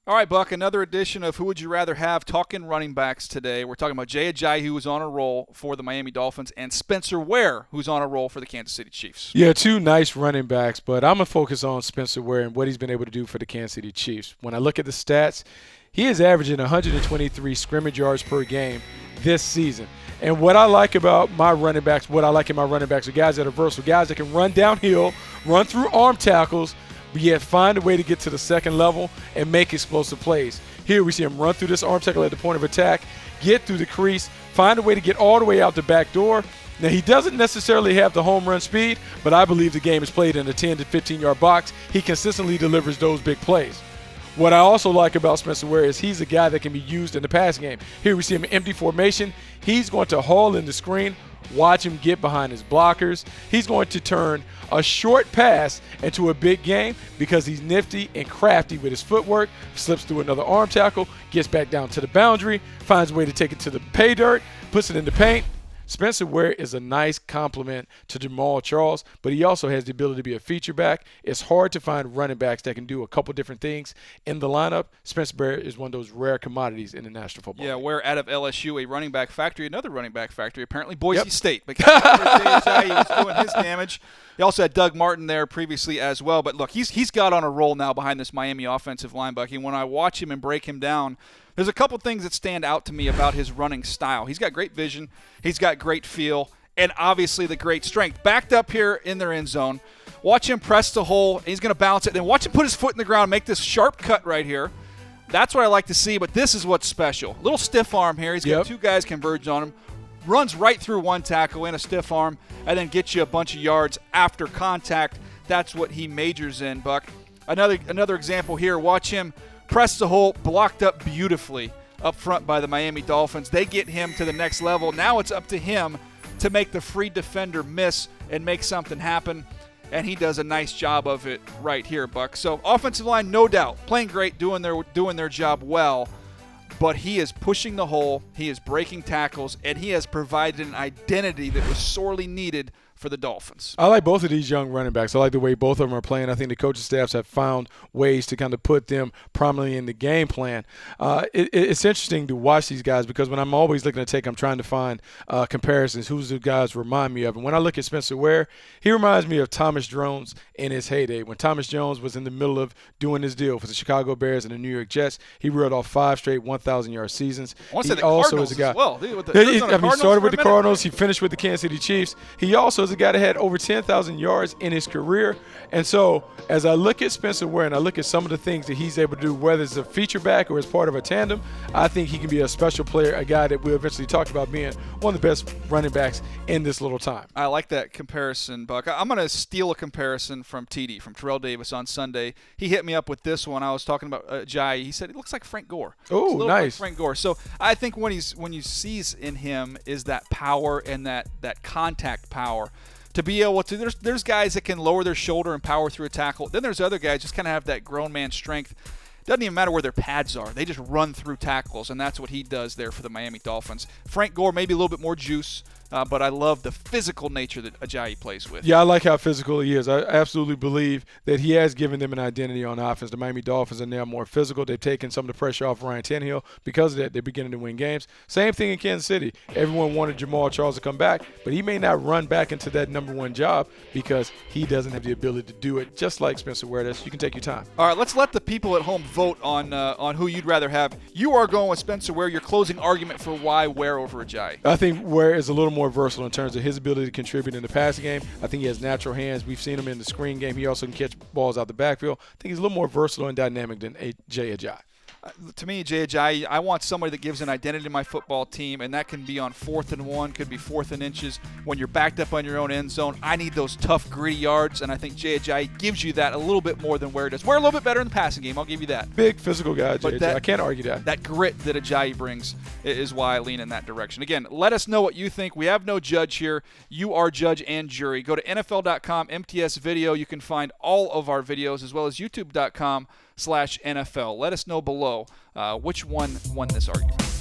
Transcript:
All right, Buck, another edition of Who Would You Rather Have, talking running backs today. We're talking about Jay Ajayi, who was on a roll for the Miami Dolphins, and Spencer Ware, who's on a roll for the Kansas City Chiefs. Yeah, two nice running backs, but I'm going to focus on Spencer Ware and what he's been able to do for the Kansas City Chiefs. When I look at the stats, he is averaging 123 scrimmage yards per game this season. And what I like about my running backs, what I like in my running backs are guys that are versatile, guys that can run downhill, run through arm tackles, but yet find a way to get to the second level and make explosive plays. Here we see him run through this arm tackle at the point of attack, get through the crease, find a way to get all the way out the back door. Now, he doesn't necessarily have the home run speed, but I believe the game is played in a 10 to 15-yard box. He consistently delivers those big plays. What I also like about Spencer Ware is he's a guy that can be used in the passing game. Here we see him in empty formation. He's going to haul in the screen, watch him get behind his blockers. He's going to turn a short pass into a big game because he's nifty and crafty with his footwork, slips through another arm tackle, gets back down to the boundary, finds a way to take it to the pay dirt, puts it in the paint. Spencer Ware is a nice complement to Jamal Charles, but he also has the ability to be a feature back. It's hard to find running backs that can do a couple different things in the lineup. Spencer Ware is one of those rare commodities in the National Football League. Ware out of LSU, a running back factory, another running back factory, apparently Boise State. But Jay Ajayi was doing his damage. He also had Doug Martin there previously as well. But look, he's got on a roll now behind this Miami offensive line, Bucky. And when I watch him and break him down, there's a couple things that stand out to me about his running style. He's got great vision. He's got great feel. And obviously the great strength. Backed up here in their end zone. Watch him press the hole. He's going to bounce it. Then watch him put his foot in the ground, make this sharp cut right here. That's what I like to see, but this is what's special. A little stiff arm here. He's got two guys converged on him. Runs right through one tackle in a stiff arm and then gets you a bunch of yards after contact. That's what he majors in, Buck. Another example here. Watch him press the hole, blocked up beautifully up front by the Miami Dolphins. They get him to the next level. Now it's up to him to make the free defender miss and make something happen, and he does a nice job of it right here, Buck. So offensive line, no doubt, playing great, doing their job well, but he is pushing the hole, he is breaking tackles, and he has provided an identity that was sorely needed for the Dolphins. I like both of these young running backs. I like the way both of them are playing. I think the coaching staffs have found ways to kind of put them prominently in the game plan. It's interesting to watch these guys because when I'm always looking at tape, I'm trying to find comparisons. Who's the guys remind me of? And when I look at Spencer Ware, he reminds me of Thomas Jones in his heyday. When Thomas Jones was in the middle of doing his deal for the Chicago Bears and the New York Jets, he reeled off 5 straight 1,000-yard seasons. I want to say the Cardinals as well. He started with the Cardinals. He finished with the Kansas City Chiefs. He also is a guy that had over 10,000 yards in his career. And so as I look at Spencer Ware and I look at some of the things that he's able to do, whether it's a feature back or as part of a tandem, I think he can be a special player, a guy that we'll eventually talk about being one of the best running backs in this little time. I like that comparison, Buck. I'm going to steal a comparison from TD, from Terrell Davis on Sunday. He hit me up with this one. I was talking about Jai. He said, he looks like Frank Gore. Oh, nice. Like Frank Gore. So I think when you sees in him is that power and that contact power. To be able to, there's guys that can lower their shoulder and power through a tackle. Then there's other guys just kind of have that grown man strength. Doesn't even matter where their pads are. They just run through tackles, and that's what he does there for the Miami Dolphins. Frank Gore, maybe a little bit more juice, but I love the physical nature that Ajayi plays with. Yeah, I like how physical he is. I absolutely believe that he has given them an identity on offense. The Miami Dolphins are now more physical. They've taken some of the pressure off Ryan Tannehill. Because of that, they're beginning to win games. Same thing in Kansas City. Everyone wanted Jamal Charles to come back, but he may not run back into that number one job because he doesn't have the ability to do it, just like Spencer Ware does. You can take your time. All right, let's let the people at home vote on who you'd rather have. You are going with Spencer Ware. Your closing argument for why Ware over Ajayi? I think Ware is a little more versatile in terms of his ability to contribute in the passing game. I think he has natural hands. We've seen him in the screen game. He also can catch balls out the backfield. I think he's a little more versatile and dynamic than Jay Ajayi. To me, Jay Ajayi, I want somebody that gives an identity to my football team, and that can be on 4th and 1, could be 4th and inches. When you're backed up on your own end zone, I need those tough, gritty yards, and I think Jay Ajayi gives you that a little bit more than Ware does. Ware a little bit better in the passing game, I'll give you that. Big physical guy, Jay Ajayi. I can't argue that. That grit that Ajayi brings is why I lean in that direction. Again, let us know what you think. We have no judge here. You are judge and jury. Go to NFL.com, MTS video. You can find all of our videos, as well as YouTube.com/NFL. Let us know below which one won this argument.